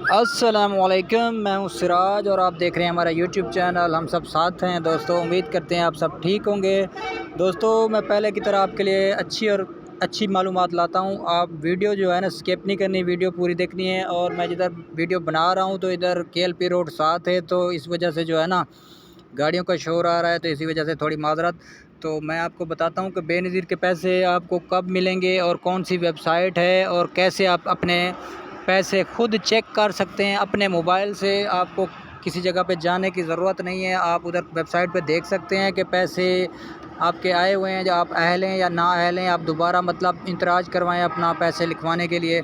अस्सलामुअलैकुम, मैं हूं सिराज और आप देख रहे हैं हमारा यूट्यूब चैनल। हम सब साथ हैं दोस्तों। उम्मीद करते हैं आप सब ठीक होंगे। दोस्तों, मैं पहले की तरह आपके लिए अच्छी मालूमात लाता हूं। आप वीडियो जो है ना स्किप नहीं करनी, वीडियो पूरी देखनी है। और मैं जिधर वीडियो बना रहा हूं तो इधर KLP रोड साथ है, तो इस वजह से जो है ना गाड़ियों का शोर आ रहा है, तो इसी वजह से थोड़ी माजरत। तो मैं आपको बताता हूं कि बेनज़ीर के पैसे आपको कब मिलेंगे और कौन सी वेबसाइट है और कैसे आप अपने पैसे खुद चेक कर सकते हैं अपने मोबाइल से। आपको किसी जगह पे जाने की ज़रूरत नहीं है। आप उधर वेबसाइट पे देख सकते हैं कि पैसे आपके आए हुए हैं, या आप अहल हैं या ना अहल हैं। आप दोबारा मतलब इंतराज करवाएं अपना पैसे लिखवाने के लिए।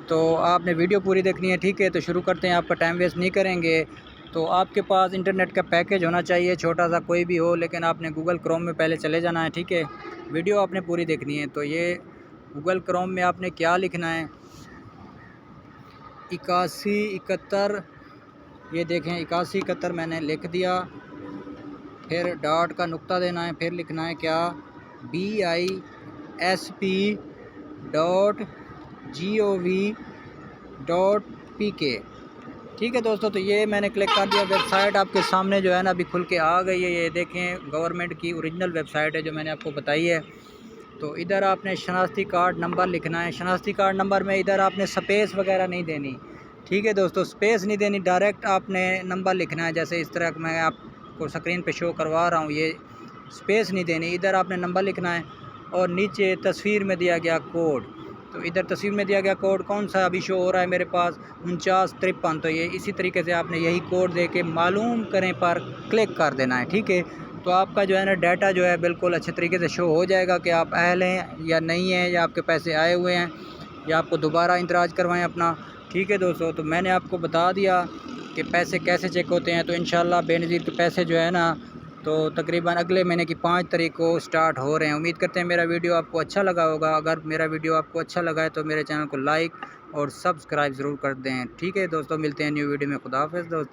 तो आपने वीडियो पूरी देखनी है, ठीक है। तो शुरू करते हैं, आपका टाइम वेस्ट नहीं करेंगे। तो आपके पास इंटरनेट का पैकेज होना चाहिए, छोटा सा कोई भी हो, लेकिन आपने गूगल क्रोम में पहले चले जाना है, ठीक है। वीडियो आपने पूरी देखनी है। तो ये गूगल क्रोम में आपने क्या लिखना है, 8171, ये देखें 8171 मैंने लिख दिया। फिर डॉट का नुक्ता देना है, फिर लिखना है क्या, bisp.gov.pk, ठीक है दोस्तों। तो ये मैंने क्लिक कर दिया। वेबसाइट आपके सामने जो है ना अभी खुल के आ गई है। ये देखें, गवर्नमेंट की ओरिजिनल वेबसाइट है जो मैंने आपको बताई है। तो इधर आपने शनाख्ती कार्ड नंबर लिखना है। शनाख्ती कार्ड नंबर में इधर आपने स्पेस वगैरह नहीं देनी, ठीक है दोस्तों। स्पेस नहीं देनी, डायरेक्ट आपने नंबर लिखना है, जैसे इस तरह मैं आपको स्क्रीन पे शो करवा रहा हूँ। ये स्पेस नहीं देनी, इधर आपने नंबर लिखना है। और नीचे तस्वीर में दिया गया कोड, तो इधर तस्वीर में दिया गया कोड कौन सा अभी शो हो रहा है मेरे पास, 4953। तो ये इसी तरीके से आपने यही कोड दे के मालूम करें पर क्लिक कर देना है, ठीक है। तो आपका जो है ना डाटा जो है बिल्कुल अच्छे तरीके से शो हो जाएगा कि आप अहल हैं या नहीं हैं, या आपके पैसे आए हुए हैं, या आपको दोबारा इंतराज करवाएं अपना, ठीक है दोस्तों। तो मैंने आपको बता दिया कि पैसे कैसे चेक होते हैं। तो इंशाल्लाह बेनज़ीर के पैसे जो है ना तो तकरीबन अगले महीने की 5 तारीख को स्टार्ट हो रहे हैं। उम्मीद करते हैं मेरा वीडियो आपको अच्छा लगा होगा। अगर मेरा वीडियो आपको अच्छा लगा है तो मेरे चैनल को लाइक और सब्सक्राइब ज़रूर कर दें, ठीक है दोस्तों। मिलते हैं न्यू वीडियो में। खुदा हाफ़िज़ दोस्तों।